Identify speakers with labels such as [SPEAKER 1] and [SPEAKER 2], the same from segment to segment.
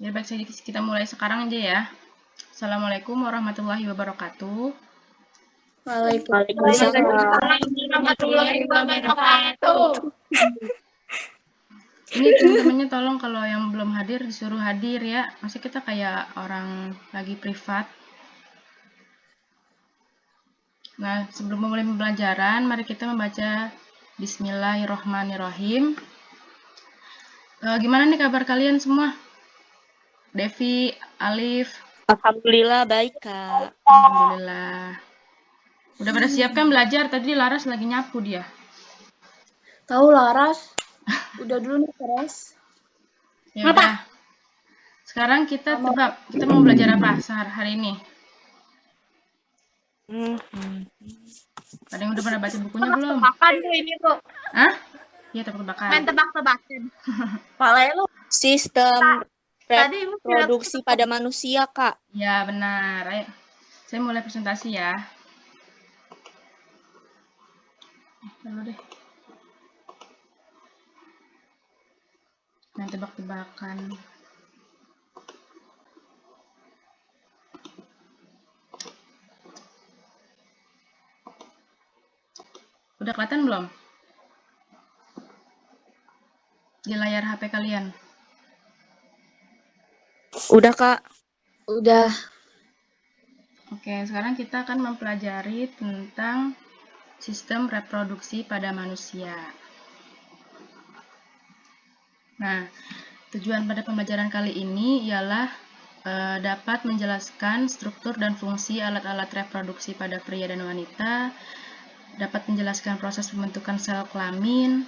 [SPEAKER 1] Jadi baik, kita mulai sekarang aja ya. Assalamualaikum warahmatullahi wabarakatuh.
[SPEAKER 2] Waalaikumsalam
[SPEAKER 3] warahmatullahi wabarakatuh.
[SPEAKER 1] Ini teman-temannya tolong kalau yang belum hadir disuruh hadir ya. Masih kita kayak orang lagi privat. Nah, sebelum memulai pembelajaran, mari kita membaca Bismillahirrohmanirrohim. Gimana nih kabar kalian semua? Devi, Alif.
[SPEAKER 2] Alhamdulillah baik, Kak.
[SPEAKER 1] Alhamdulillah. Udah pada siap kan belajar? Tadi Laras lagi nyapu dia.
[SPEAKER 3] Tahu Laras? Udah dulu nih, Teres.
[SPEAKER 1] Ya udah. Sekarang kita tebak, kita mau belajar apa hari ini? Ada yang udah pernah baca bukunya belum?
[SPEAKER 3] Tebak-tebakan tuh ini tuh.
[SPEAKER 1] Hah? Iya, tebak-tebakan.
[SPEAKER 3] Main tebak-tebakan. Palanya lu.
[SPEAKER 2] Sistem reproduksi pada manusia, Kak.
[SPEAKER 1] Ya, benar. Ayo, saya mulai presentasi ya. Lalu deh. Main tebak-tebakan. Udah kelihatan belum? Di layar HP kalian.
[SPEAKER 2] Udah, Kak.
[SPEAKER 3] Udah.
[SPEAKER 1] Oke, sekarang kita akan mempelajari tentang sistem reproduksi pada manusia. Nah, tujuan pada pembelajaran kali ini ialah dapat menjelaskan struktur dan fungsi alat-alat reproduksi pada pria dan wanita, dapat menjelaskan proses pembentukan sel kelamin,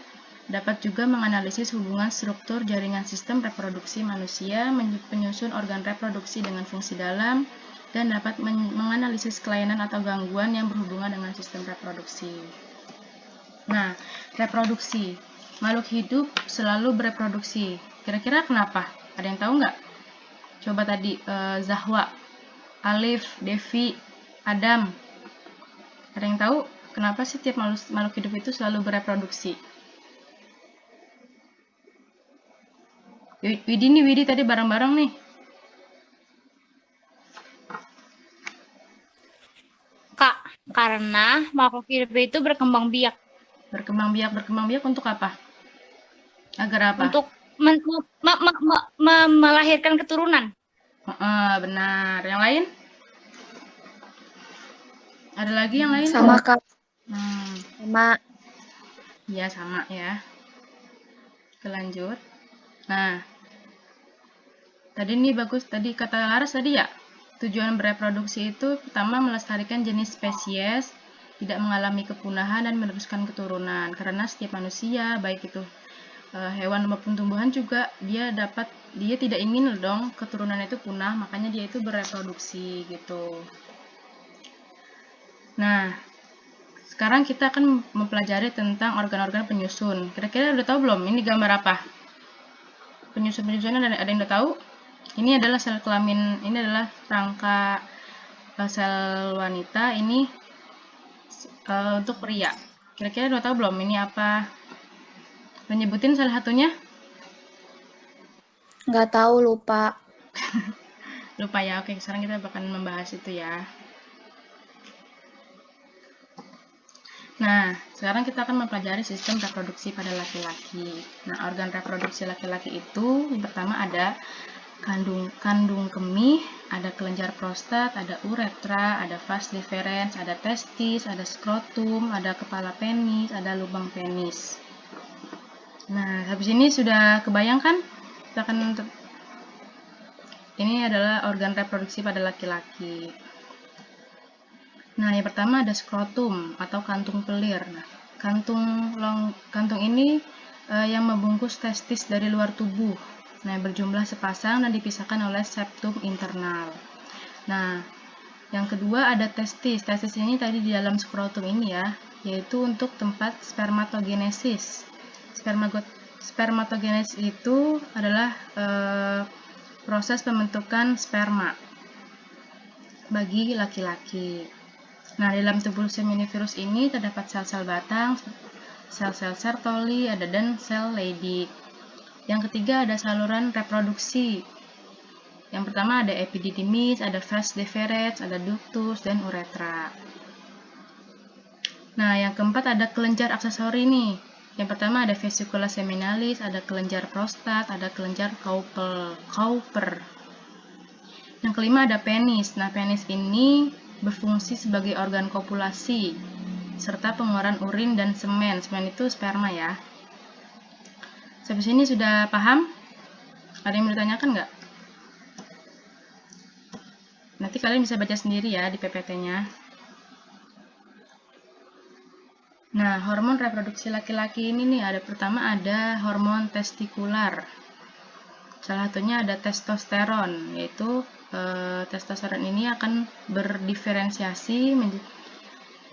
[SPEAKER 1] dapat juga menganalisis hubungan struktur jaringan sistem reproduksi manusia, penyusun organ reproduksi dengan fungsi dalam, dan dapat menganalisis kelainan atau gangguan yang berhubungan dengan sistem reproduksi. Nah, reproduksi. Makhluk hidup selalu bereproduksi. Kira-kira kenapa? Ada yang tahu nggak? Coba tadi Zahwa, Alif, Devi, Adam. Ada yang tahu kenapa sih tiap makhluk hidup itu selalu bereproduksi? Widi tadi bareng-bareng nih.
[SPEAKER 4] Kak, karena makhluk hidup itu berkembang biak.
[SPEAKER 1] Berkembang biak untuk apa? Agar apa?
[SPEAKER 4] Untuk melahirkan keturunan.
[SPEAKER 1] Benar. Yang lain? Ada lagi yang lain?
[SPEAKER 3] Sama, Kak.
[SPEAKER 1] Sama. Ya, sama ya. Kita lanjut. Nah, tadi nih bagus. Tadi kata Laras tadi ya, tujuan bereproduksi itu pertama melestarikan jenis spesies, tidak mengalami kepunahan dan meneruskan keturunan. Karena setiap manusia, baik itu hewan maupun tumbuhan juga, dia tidak ingin dong keturunan itu punah, makanya dia itu bereproduksi gitu. Nah, sekarang kita akan mempelajari tentang organ-organ penyusun. Kira-kira udah tahu belum? Ini gambar apa? Penyusun-penyusunan ada yang udah tahu? Ini adalah sel kelamin, ini adalah rangka sel wanita, ini untuk pria. Kira-kira udah tahu belum ini apa? Menyebutin salah satunya?
[SPEAKER 3] Nggak tahu, lupa.
[SPEAKER 1] Lupa ya. Oke, sekarang kita akan membahas itu ya. Nah, sekarang kita akan mempelajari sistem reproduksi pada laki-laki. Nah, organ reproduksi laki-laki itu yang pertama ada kandung kemih, ada kelenjar prostat, ada uretra, ada vas deferens, ada testis, ada skrotum, ada kepala penis, ada lubang penis. Nah, habis ini sudah kebayangkan? Kita akan ini adalah organ reproduksi pada laki-laki. Nah, yang pertama ada skrotum atau kantung pelir. Nah, kantung ini yang membungkus testis dari luar tubuh. Nah, berjumlah sepasang dan dipisahkan oleh septum internal. Nah, yang kedua ada testis. Testis ini tadi di dalam skrotum ini ya, yaitu untuk tempat spermatogenesis. Spermatogenesis itu adalah proses pembentukan sperma bagi laki-laki. Nah, dalam tubuh seminiferus ini terdapat sel-sel batang, sel-sel Sertoli, dan sel Leydig. Yang ketiga ada saluran reproduksi. Yang pertama ada epididymis, ada vas deferens, ada ductus, dan uretra. Nah, yang keempat ada kelenjar aksesori nih. Yang pertama ada vesicula seminalis, ada kelenjar prostat, ada kelenjar Cowper. Yang kelima ada penis. Nah, penis ini berfungsi sebagai organ kopulasi serta pengeluaran urin dan semen. Semen itu sperma ya. Sampai sini sudah paham? Ada yang mau ditanyakan nggak? Nanti kalian bisa baca sendiri ya di PPT-nya. Nah, hormon reproduksi laki-laki ini nih, pertama ada hormon testikular. Salah satunya ada testosteron, yaitu testosteron ini akan berdiferensiasi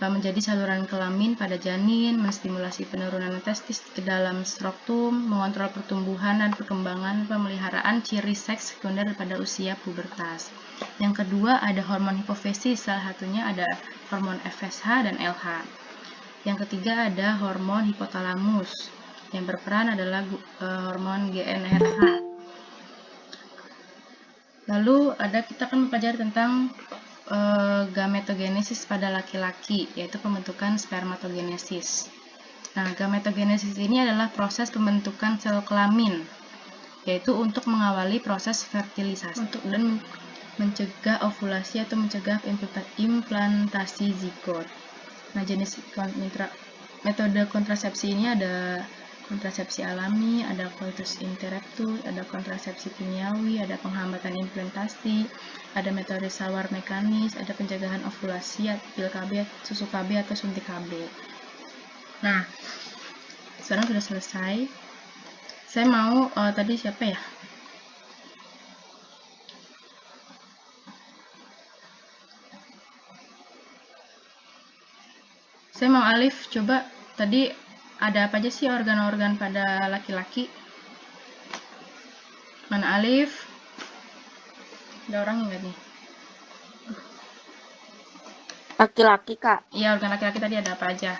[SPEAKER 1] menjadi saluran kelamin pada janin, menstimulasi penurunan testis ke dalam skrotum, mengontrol pertumbuhan dan perkembangan pemeliharaan ciri seks sekunder pada usia pubertas. Yang kedua ada hormon hipofisis, salah satunya ada hormon FSH dan LH. Yang ketiga ada hormon hipotalamus, yang berperan adalah hormon GnRH. Lalu kita akan mempelajari tentang gametogenesis pada laki-laki, yaitu pembentukan spermatogenesis. Nah, gametogenesis ini adalah proses pembentukan sel kelamin, yaitu untuk mengawali proses fertilisasi dan mencegah ovulasi atau mencegah implantasi zigot. Nah, jenis metode kontrasepsi ini ada kontrasepsi alami, ada coitus interruptus, ada kontrasepsi kimiawi, ada penghambatan implantasi, ada metode sawar mekanis, ada pencegahan ovulasi, pil KB, susu KB atau suntik KB. Nah, sekarang sudah selesai. Saya mau tadi siapa ya? Saya mau Alif, coba tadi ada apa aja sih organ-organ pada laki-laki? Mana Alif? Ada orang nggak nih?
[SPEAKER 2] Laki-laki, Kak.
[SPEAKER 1] Iya, organ laki-laki tadi ada apa aja?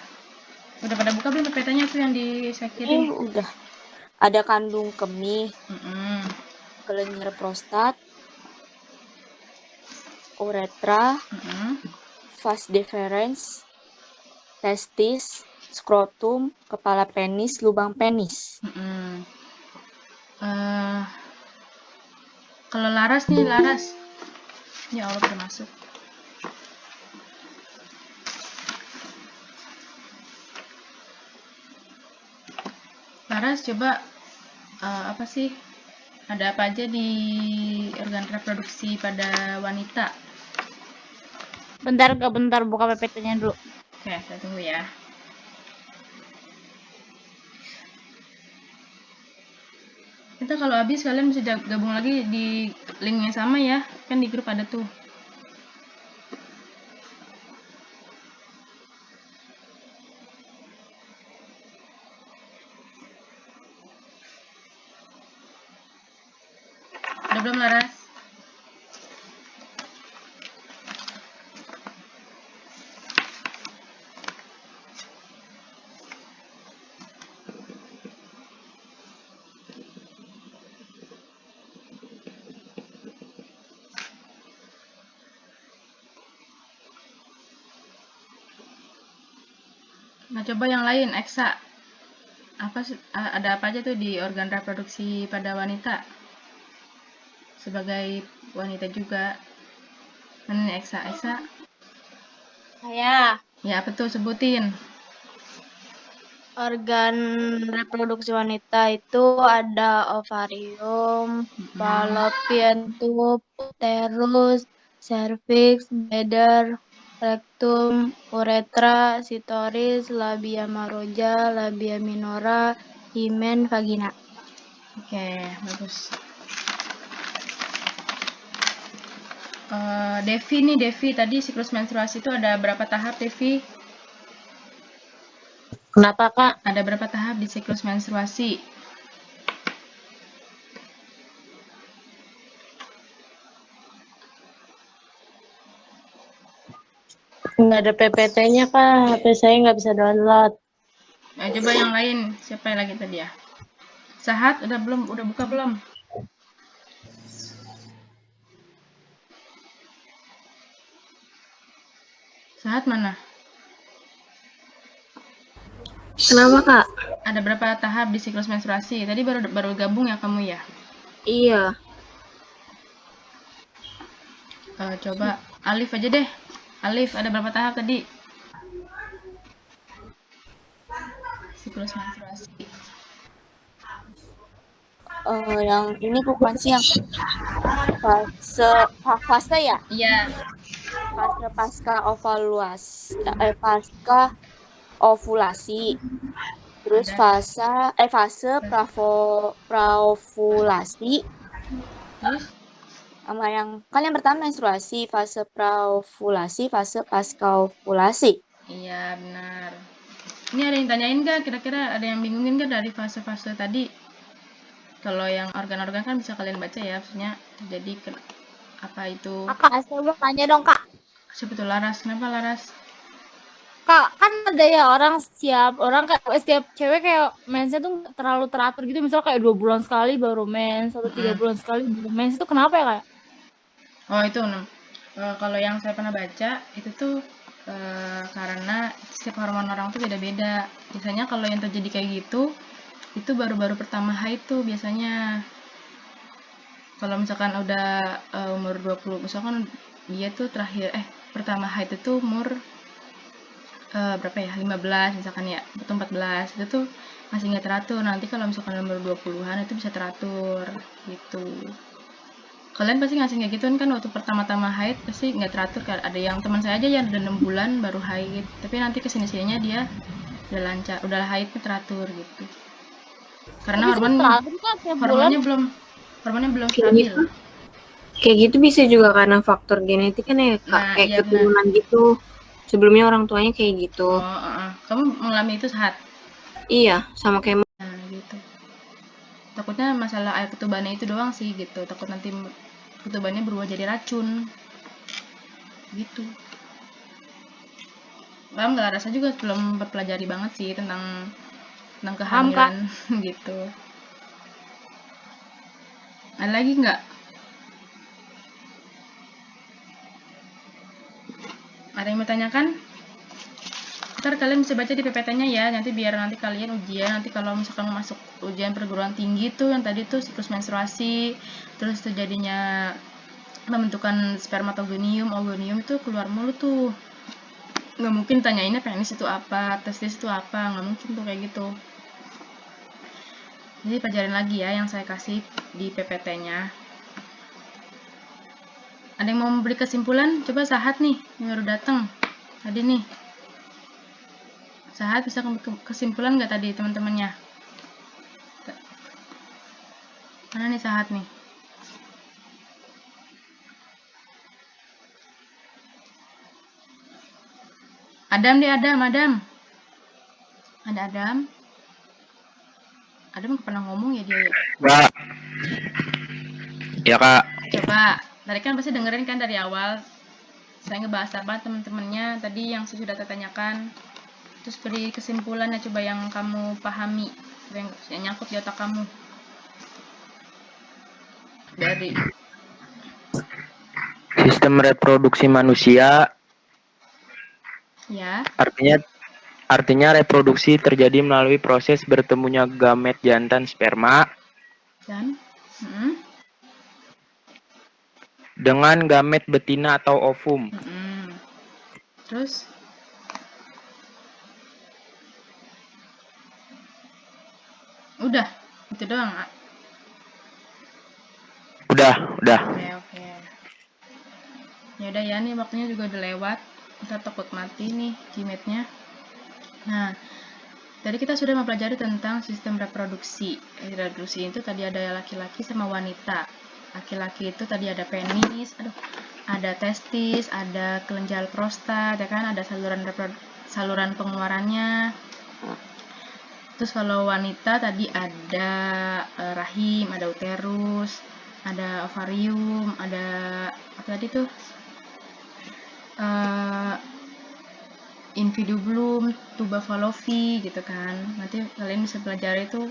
[SPEAKER 1] Udah pada buka belum PPT-nya tuh yang di saya kirim?
[SPEAKER 2] Udah. Ada kandung kemih, kelenjar prostat, uretra, vas deferens, testis, skrotum, kepala penis, lubang penis.
[SPEAKER 1] Kalau Laras nih, Laras. Ya Allah, termasuk. Laras, coba apa sih? Ada apa aja di organ reproduksi pada wanita?
[SPEAKER 4] Bentar buka PPT-nya dulu.
[SPEAKER 1] Oke, saya tunggu ya. Kita kalau habis kalian bisa gabung lagi di link yang sama ya, kan di grup ada tuh. Udah belum Laras? Nah, coba yang lain, Eksa. Ada apa aja tuh di organ reproduksi pada wanita? Sebagai wanita juga. Mana nih Eksa?
[SPEAKER 3] Saya
[SPEAKER 1] Ya, apa tuh? Sebutin.
[SPEAKER 3] organ reproduksi wanita itu ada ovarium, fallopian tube, uterus, cervix, bladder, rectum, uretra, clitoris, labia maroja, labia minora, himen, vagina.
[SPEAKER 1] Oke, bagus. Devi tadi siklus menstruasi itu ada berapa tahap, Devi?
[SPEAKER 2] Kenapa, Kak?
[SPEAKER 1] Ada berapa tahap di siklus menstruasi?
[SPEAKER 2] Nggak ada PPT-nya, Kak. HP saya nggak bisa download.
[SPEAKER 1] Nah, coba yang lain. Siapa yang lagi tadi ya? Sahat, udah buka belum? Sahat mana?
[SPEAKER 2] Kenapa, Kak?
[SPEAKER 1] Ada berapa tahap di siklus menstruasi? Tadi baru gabung ya kamu ya?
[SPEAKER 2] Iya.
[SPEAKER 1] Coba Alif aja deh. Alif, ada berapa tahap tadi? Siklus menstruasi.
[SPEAKER 3] Yang ini bukan sih yang fase ya?
[SPEAKER 1] Iya.
[SPEAKER 3] Fase pasca ovulasi. Terus fase praovulasi.
[SPEAKER 1] Terus?
[SPEAKER 3] Sama yang pertama menstruasi, fase praovulasi, fase pasca ovulasi.
[SPEAKER 1] Iya, benar. Ini ada yang tanyain nggak? Kira-kira ada yang bingungin nggak dari fase-fase tadi? Kalau yang organ-organ kan bisa kalian baca ya, maksudnya terjadi apa itu?
[SPEAKER 4] Kak, saya mau tanya dong, Kak.
[SPEAKER 1] Siapa tuh Laras? Kenapa Laras?
[SPEAKER 4] Kak, kan ada ya setiap cewek kayak mensnya tuh nggak terlalu teratur gitu. Misalnya kayak 2 bulan sekali baru mens, atau 3 bulan sekali baru mens. Itu kenapa ya, Kak?
[SPEAKER 1] Oh, itu kalau yang saya pernah baca itu tuh karena setiap hormon orang tuh beda-beda. Biasanya kalau yang terjadi kayak gitu itu baru-baru pertama haid tuh biasanya. Kalau misalkan udah umur 20, misalkan dia tuh pertama haid itu umur berapa ya? 15 misalkan ya, atau 14. Itu tuh masih nggak teratur. Nanti kalau misalkan umur 20-an itu bisa teratur gitu. Kalian pasti ngasih kayak gitu kan waktu pertama-tama haid pasti nggak teratur kan. Ada yang teman saya aja yang udah 6 bulan baru haid, tapi nanti kesini-sininya dia udah lancar, udah haidnya teratur gitu. Karena hormonnya belum stabil.
[SPEAKER 2] Kayak gitu bisa juga karena faktor genetik kan ya, Kak.
[SPEAKER 1] Nah,
[SPEAKER 2] kayak
[SPEAKER 1] iya,
[SPEAKER 2] keturunan gitu. Sebelumnya orang tuanya kayak gitu.
[SPEAKER 1] Kamu mengalami itu saat?
[SPEAKER 2] Iya, sama kayak
[SPEAKER 1] Gitu. Takutnya masalah air ketubannya itu doang sih gitu. Takut nanti ketubannya berubah jadi racun. Gitu. Paham nggak? Rasa juga belum mempelajari banget sih tentang kehamilan gitu. Ada lagi nggak? Ada yang mau tanyakan? Ntar kalian bisa baca di PPT-nya ya, nanti biar nanti kalian ujian, nanti kalau misalkan masuk ujian perguruan tinggi tuh yang tadi tuh siklus menstruasi, terus terjadinya pembentukan spermatogonium, ogonium itu keluar mulu tuh. Nggak mungkin tanyainnya penis itu apa, testis itu apa, nggak mungkin tuh kayak gitu. Jadi pelajarin lagi ya yang saya kasih di PPT-nya. Ada yang mau memberi kesimpulan? Coba Sahat nih, yang baru datang tadi nih. Sahat bisa kesimpulan nggak tadi teman-temannya? Mana nih Sahat nih? Adam deh, Adam. Ada Adam. Adam nggak pernah ngomong ya dia ya?
[SPEAKER 5] Kak. Ya, Kak.
[SPEAKER 1] Coba, tadi kan pasti dengerin kan dari awal. Saya ngebahas apa teman-temannya tadi yang sudah tertanyakan. Terus beri kesimpulannya coba yang kamu pahami, yang nyangkut di otak kamu. Dari
[SPEAKER 5] Sistem reproduksi manusia
[SPEAKER 1] ya.
[SPEAKER 5] Artinya reproduksi terjadi melalui proses bertemunya gamet jantan sperma
[SPEAKER 1] Dan
[SPEAKER 5] dengan gamet betina atau ovum.
[SPEAKER 1] Terus udah, itu doang.
[SPEAKER 5] Udah.
[SPEAKER 1] Oke. Ya udah ya, nih waktunya juga udah lewat. Kita takut mati nih Gmail-nya. Nah, tadi kita sudah mempelajari tentang sistem reproduksi. Reproduksi itu tadi ada laki-laki sama wanita. Laki-laki itu tadi ada penis, ada testis, ada kelenjar prostat, ya kan, ada saluran pengeluarannya. Terus kalau wanita tadi ada rahim, ada uterus, ada ovarium, ada apa tadi tuh? Invidubulum, tuba fallopi gitu kan. Nanti kalian bisa pelajari itu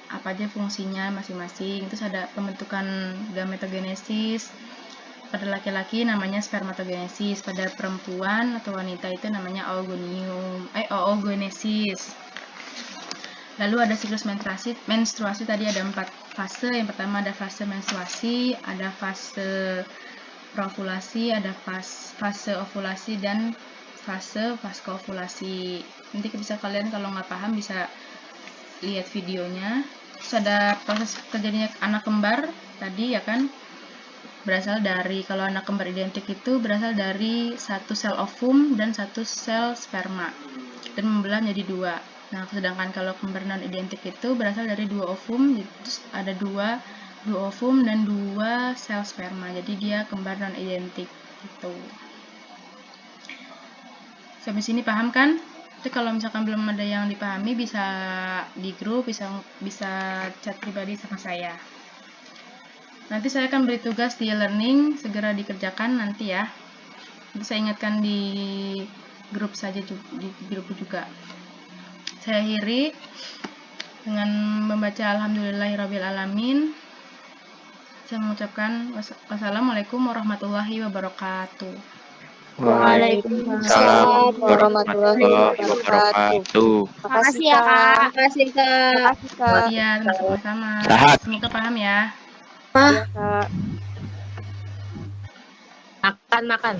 [SPEAKER 1] apa aja fungsinya masing-masing. Terus ada pembentukan gametogenesis, pada laki-laki namanya spermatogenesis, pada perempuan atau wanita itu namanya oogenesis. Lalu ada siklus menstruasi tadi ada 4 fase. Yang pertama ada fase menstruasi, ada fase praovulasi, ada fase ovulasi, dan fase pasca ovulasi. Nanti bisa kalian kalau nggak paham bisa lihat videonya. Terus ada proses terjadinya anak kembar tadi ya kan, berasal dari, kalau anak kembar identik itu berasal dari satu sel ovum dan satu sel sperma dan membelah menjadi 2. Nah, sedangkan kalau kembar non identik itu berasal dari 2 ovum, terus ada 2 ovum dan 2 sel sperma. Jadi dia kembar non identik gitu. Sampai sini paham kan? Tapi kalau misalkan belum ada yang dipahami bisa di grup, bisa chat pribadi sama saya. Nanti saya akan beri tugas di e-learning, segera dikerjakan nanti ya. Nanti saya ingatkan di grup saja, di grup juga. Saya akhiri dengan membaca Alhamdulillahirrabbilalamin. Saya mengucapkan wassalamualaikum warahmatullahi wabarakatuh.
[SPEAKER 3] Waalaikumsalam warahmatullahi wabarakatuh.
[SPEAKER 4] Makasih ya, Kak.
[SPEAKER 3] Makasih, Kak.
[SPEAKER 1] Iya, sama-sama.
[SPEAKER 5] Sehat.
[SPEAKER 1] Semoga paham ya.
[SPEAKER 3] Iya, Kak.
[SPEAKER 2] Makan.